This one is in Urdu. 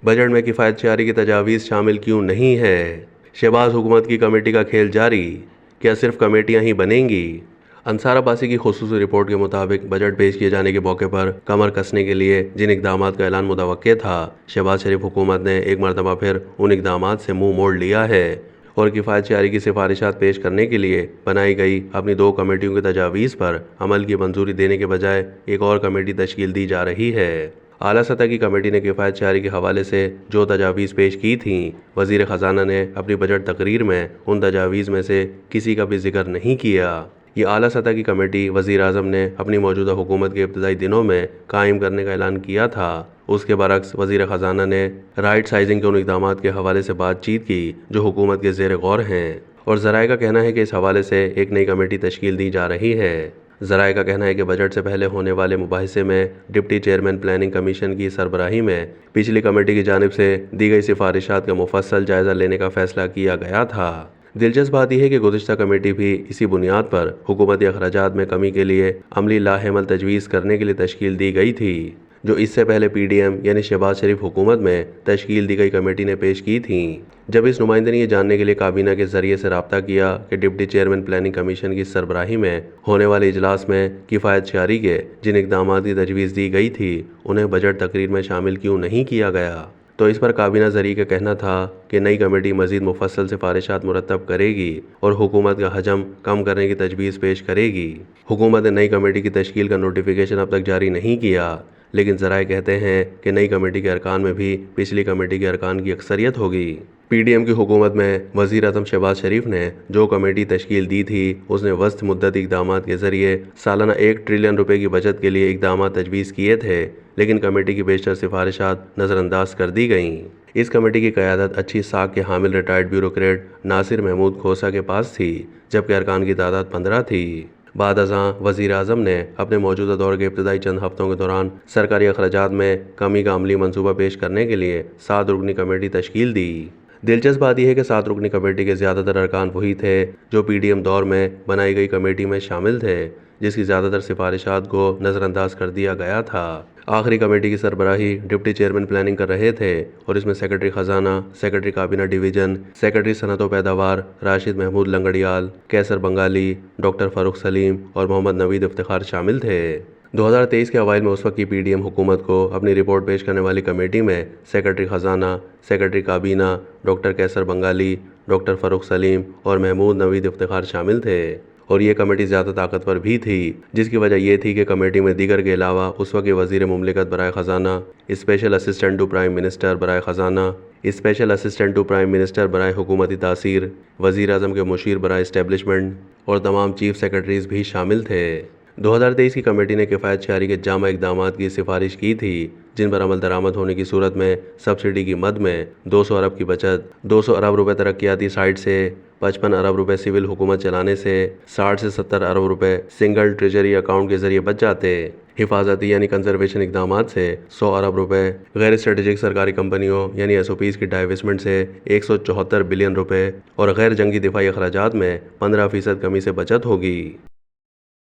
بجٹ میں کفایت شعاری کی تجاویز شامل کیوں نہیں ہے؟ شہباز حکومت کی کمیٹی کا کھیل جاری، کیا صرف کمیٹیاں ہی بنیں گی؟ انصار عباسی کی خصوصی رپورٹ کے مطابق بجٹ پیش کیے جانے کے موقع پر کمر کسنے کے لیے جن اقدامات کا اعلان متوقع تھا، شہباز شریف حکومت نے ایک مرتبہ پھر ان اقدامات سے منہ موڑ لیا ہے اور کفایت شعاری کی سفارشات پیش کرنے کے لیے بنائی گئی اپنی 2 کمیٹیوں کی تجاویز پر عمل کی منظوری دینے کے بجائے ایک اور کمیٹی تشکیل دی جا رہی ہے۔ اعلیٰ سطح کی کمیٹی نے کفایت شعاری کے حوالے سے جو تجاویز پیش کی تھیں، وزیر خزانہ نے اپنی بجٹ تقریر میں ان تجاویز میں سے کسی کا بھی ذکر نہیں کیا۔ یہ اعلیٰ سطح کی کمیٹی وزیر اعظم نے اپنی موجودہ حکومت کے ابتدائی دنوں میں قائم کرنے کا اعلان کیا تھا۔ اس کے برعکس وزیر خزانہ نے رائٹ سائزنگ کے ان اقدامات کے حوالے سے بات چیت کی جو حکومت کے زیر غور ہیں، اور ذرائع کا کہنا ہے کہ اس حوالے سے ایک نئی کمیٹی تشکیل دی جا رہی ہے۔ ذرائع کا کہنا ہے کہ بجٹ سے پہلے ہونے والے مباحثے میں ڈپٹی چیئرمین پلاننگ کمیشن کی سربراہی میں پچھلی کمیٹی کی جانب سے دی گئی سفارشات کا مفصل جائزہ لینے کا فیصلہ کیا گیا تھا۔ دلچسپ بات یہ ہے کہ گزشتہ کمیٹی بھی اسی بنیاد پر حکومتی اخراجات میں کمی کے لیے عملی لاحمل تجویز کرنے کے لیے تشکیل دی گئی تھی، جو اس سے پہلے پی ڈی ایم یعنی شہباز شریف حکومت میں تشکیل دی گئی کمیٹی نے پیش کی تھیں۔ جب اس نمائندے نے یہ جاننے کے لیے کابینہ کے ذریعے سے رابطہ کیا کہ ڈپٹی چیئرمین پلاننگ کمیشن کی سربراہی میں ہونے والے اجلاس میں کفایت شعاری کے جن اقدامات کی تجویز دی گئی تھی انہیں بجٹ تقریر میں شامل کیوں نہیں کیا گیا، تو اس پر کابینہ ذریعے کا کہنا تھا کہ نئی کمیٹی مزید مفصل سفارشات مرتب کرے گی اور حکومت کا حجم کم کرنے کی تجویز پیش کرے گی۔ حکومت نے نئی کمیٹی کی تشکیل کا نوٹیفیکیشن اب تک جاری نہیں کیا، لیکن ذرائع کہتے ہیں کہ نئی کمیٹی کے ارکان میں بھی پچھلی کمیٹی کے ارکان کی اکثریت ہوگی۔ پی ڈی ایم کی حکومت میں وزیر اعظم شہباز شریف نے جو کمیٹی تشکیل دی تھی اس نے وسط مدتی اقدامات کے ذریعے سالانہ 1 ٹریلین روپے کی بچت کے لیے اقدامات تجویز کیے تھے، لیکن کمیٹی کی بیشتر سفارشات نظر انداز کر دی گئیں۔ اس کمیٹی کی قیادت اچھی ساکھ کے حامل ریٹائرڈ بیوروکریٹ ناصر محمود کھوسہ کے پاس تھی، جبکہ ارکان کی تعداد 15 تھی۔ بعد ازاں وزیر اعظم نے اپنے موجودہ دور کے ابتدائی چند ہفتوں کے دوران سرکاری اخراجات میں کمی کا عملی منصوبہ پیش کرنے کے لیے 7 رکنی کمیٹی تشکیل دی۔ دلچسپ بات یہ ہے کہ 7 رکنی کمیٹی کے زیادہ تر ارکان وہی تھے جو پی ڈی ایم دور میں بنائی گئی کمیٹی میں شامل تھے، جس کی زیادہ تر سفارشات کو نظر انداز کر دیا گیا تھا۔ آخری کمیٹی کی سربراہی ڈپٹی چیئرمین پلاننگ کر رہے تھے اور اس میں سیکرٹری خزانہ، سیکرٹری کابینہ ڈویژن، سیکرٹری صنعت و پیداوار راشد محمود لنگڑیال، کیسر بنگالی، ڈاکٹر فاروق سلیم اور محمد نوید افتخار شامل تھے۔ 2023 کے اوائل میں اس وقت کی پی ڈی ایم حکومت کو اپنی رپورٹ پیش کرنے والی کمیٹی میں سیکرٹری خزانہ، سیکرٹری کابینہ ڈاکٹر کیسر بنگالی، ڈاکٹر فاروق سلیم اور محمود نوید افتخار شامل تھے، اور یہ کمیٹی زیادہ طاقتور بھی تھی، جس کی وجہ یہ تھی کہ کمیٹی میں دیگر کے علاوہ اس وقت کے وزیر مملکت برائے خزانہ، special assistant to prime minister برائے خزانہ، special assistant to prime minister برائے حکومتی تاثیر، وزیر اعظم کے مشیر برائے اسٹیبلشمنٹ اور تمام چیف سیکرٹریز بھی شامل تھے۔ 2023 کی کمیٹی نے کفایت شعاری کے جامع اقدامات کی سفارش کی تھی جن پر عمل درآمد ہونے کی صورت میں سبسڈی کی مد میں 200 ارب کی بچت، 200 ارب روپے ترقیاتی سائٹ سے، 55 ارب روپے سول حکومت چلانے سے، 60 سے 70 ارب روپے سنگل ٹریجری اکاؤنٹ کے ذریعے بچ جاتے، حفاظتی یعنی کنزرویشن اقدامات سے 100 ارب روپے، غیر اسٹریٹجک سرکاری کمپنیوں یعنی ایس او پیز کی ڈائیوسٹمنٹ سے 174 بلین روپے اور غیر جنگی دفاعی اخراجات میں 15% کمی سے بچت ہوگی۔